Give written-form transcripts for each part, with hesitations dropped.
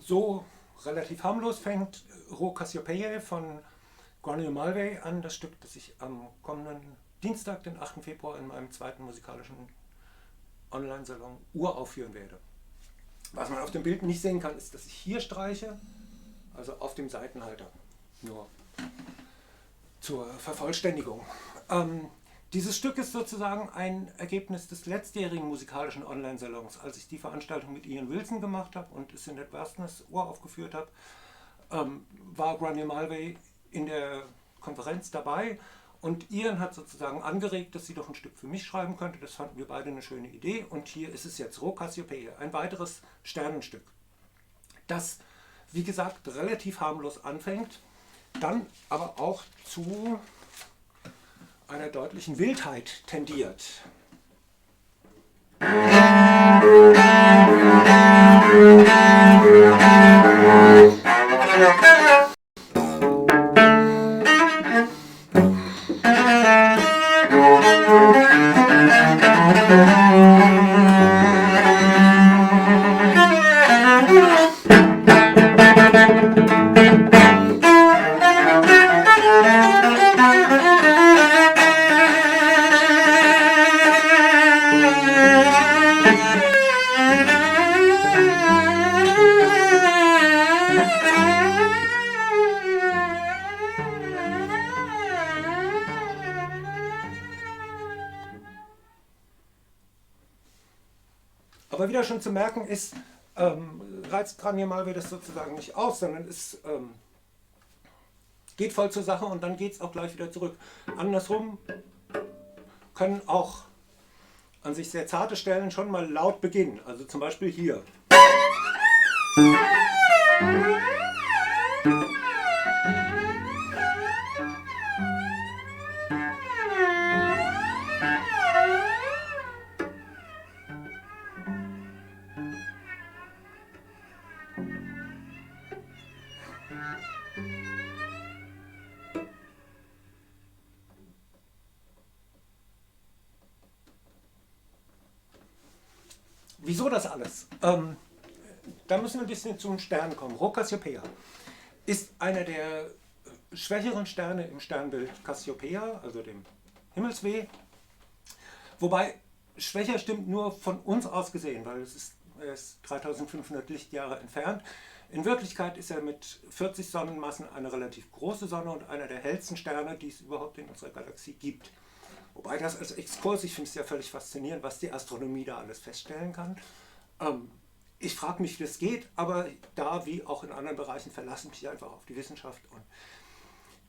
So relativ harmlos fängt Ro Cassiopeia von Granny Mulvey an, das Stück, das ich am kommenden Dienstag, den 8. Februar, in meinem zweiten musikalischen Online-Salon uraufführen werde. Was man auf dem Bild nicht sehen kann, ist, dass ich hier streiche, also auf dem Saitenhalter, nur zur Vervollständigung. Dieses Stück ist sozusagen ein Ergebnis des letztjährigen musikalischen Online-Salons. Als ich die Veranstaltung mit Ian Wilson gemacht habe und es in der Westness uraufgeführt habe, war Granny Mulvey in der Konferenz dabei und Ian hat sozusagen angeregt, dass sie doch ein Stück für mich schreiben könnte. Das fanden wir beide eine schöne Idee und hier ist es jetzt Ro Cassiopeia, ein weiteres Sternenstück, das, wie gesagt, relativ harmlos anfängt, dann aber auch zu einer deutlichen Wildheit tendiert. Aber wieder schon zu merken ist, reizt Granny Mulvey das sozusagen nicht aus, sondern es geht voll zur Sache und dann geht es auch gleich wieder zurück. Andersrum können auch an sich sehr zarte Stellen schon mal laut beginnen, also zum Beispiel hier. Wieso das alles? Da müssen wir ein bisschen zum Stern kommen. Ro Cassiopeia ist einer der schwächeren Sterne im Sternbild Cassiopeia, also dem Himmelsweh. Wobei schwächer stimmt nur von uns aus gesehen, weil er ist 3500 Lichtjahre entfernt. In Wirklichkeit ist er mit 40 Sonnenmassen eine relativ große Sonne und einer der hellsten Sterne, die es überhaupt in unserer Galaxie gibt. Wobei das als Exkurs, ich finde es ja völlig faszinierend, was die Astronomie da alles feststellen kann. Ich frage mich, wie das geht, aber da wie auch in anderen Bereichen verlasse ich mich einfach auf die Wissenschaft und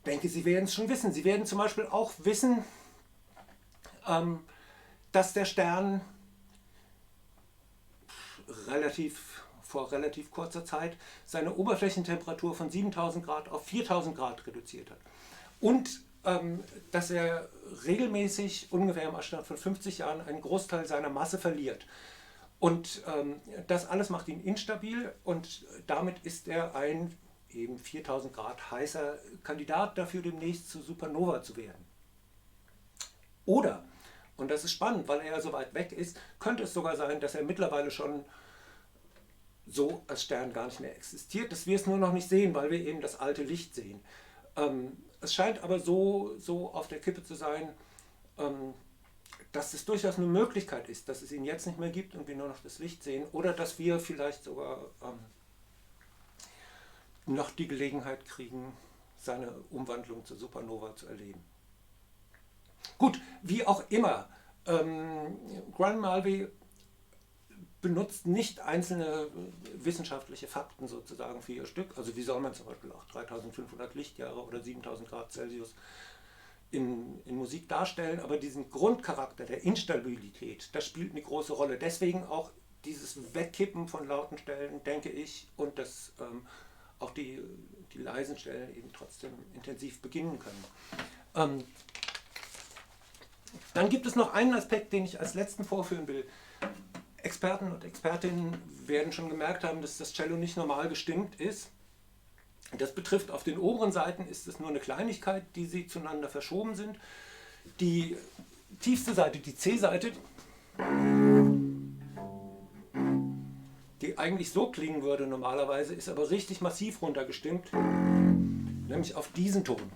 denke, Sie werden es schon wissen. Sie werden zum Beispiel auch wissen, dass der Stern vor relativ kurzer Zeit seine Oberflächentemperatur von 7000 Grad auf 4000 Grad reduziert hat. Und dass er regelmäßig, ungefähr im Abstand von 50 Jahren, einen Großteil seiner Masse verliert. Und das alles macht ihn instabil und damit ist er ein eben 4000 Grad heißer Kandidat dafür, demnächst zu Supernova zu werden. Oder, und das ist spannend, weil er ja so weit weg ist, könnte es sogar sein, dass er mittlerweile schon so als Stern gar nicht mehr existiert, dass wir es nur noch nicht sehen, weil wir eben das alte Licht sehen. Es scheint aber so auf der Kippe zu sein, dass es durchaus eine Möglichkeit ist, dass es ihn jetzt nicht mehr gibt und wir nur noch das Licht sehen oder dass wir vielleicht sogar noch die Gelegenheit kriegen, seine Umwandlung zur Supernova zu erleben. Gut, wie auch immer, Granny Mulvey benutzt nicht einzelne wissenschaftliche Fakten sozusagen für ihr Stück. Also wie soll man zum Beispiel auch 3500 Lichtjahre oder 7000 Grad Celsius in Musik darstellen, aber diesen Grundcharakter der Instabilität, das spielt eine große Rolle. Deswegen auch dieses Wegkippen von lauten Stellen, denke ich, und dass auch die leisen Stellen eben trotzdem intensiv beginnen können. Dann gibt es noch einen Aspekt, den ich als letzten vorführen will. Experten und Expertinnen werden schon gemerkt haben, dass das Cello nicht normal gestimmt ist. Das betrifft auf den oberen Seiten ist es nur eine Kleinigkeit, die sie zueinander verschoben sind. Die tiefste Seite, die C-Seite, die eigentlich so klingen würde normalerweise, ist aber richtig massiv runtergestimmt, nämlich auf diesen Ton.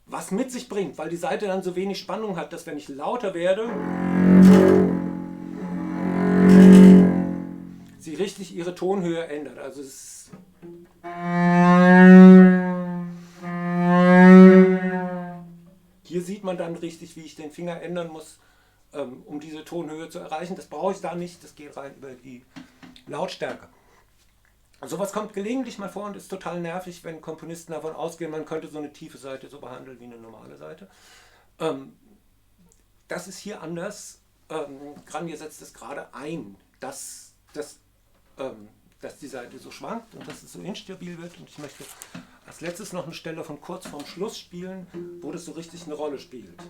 Was mit sich bringt, weil die Saite dann so wenig Spannung hat, dass wenn ich lauter werde, sie richtig ihre Tonhöhe ändert. Also es ist hier sieht man dann richtig, wie ich den Finger ändern muss, um diese Tonhöhe zu erreichen. Das brauche ich da nicht, das geht rein über die Lautstärke. Sowas kommt gelegentlich mal vor und ist total nervig, wenn Komponisten davon ausgehen, man könnte so eine tiefe Seite so behandeln wie eine normale Seite. Das ist hier anders. Granier setzt es gerade ein, dass die Seite so schwankt und dass es so instabil wird. Und ich möchte als letztes noch eine Stelle von kurz vorm Schluss spielen, wo das so richtig eine Rolle spielt.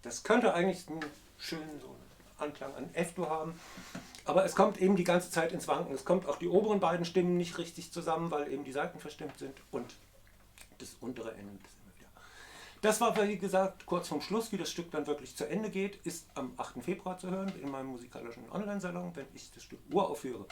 Das könnte eigentlich einen schönen so einen Anklang an F-Dur haben, aber es kommt eben die ganze Zeit ins Wanken. Es kommt auch die oberen beiden Stimmen nicht richtig zusammen, weil eben die Saiten verstimmt sind und das untere Ende ist immer wieder. Das war, wie gesagt, kurz vorm Schluss, wie das Stück dann wirklich zu Ende geht, ist am 8. Februar zu hören in meinem musikalischen Online-Salon, wenn ich das Stück uraufführe.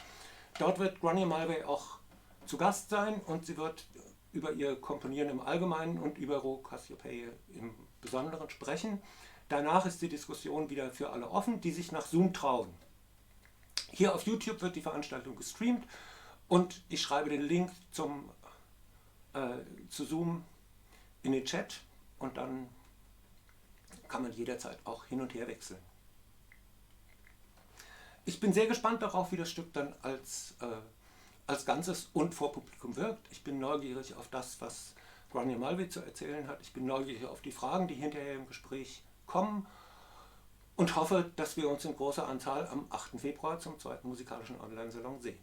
Dort wird Gráinne Malvé auch zu Gast sein und sie wird über ihr Komponieren im Allgemeinen und über Ró Cassiopeia im Besonderen sprechen. Danach ist die Diskussion wieder für alle offen, die sich nach Zoom trauen. Hier auf YouTube wird die Veranstaltung gestreamt und ich schreibe den Link zu Zoom in den Chat und dann kann man jederzeit auch hin und her wechseln. Ich bin sehr gespannt darauf, wie das Stück dann als Ganzes und vor Publikum wirkt. Ich bin neugierig auf das, was Gráinne Malvé zu erzählen hat. Ich bin neugierig auf die Fragen, die hinterher im Gespräch kommen und hoffe, dass wir uns in großer Anzahl am 8. Februar zum 2. musikalischen Online-Salon sehen.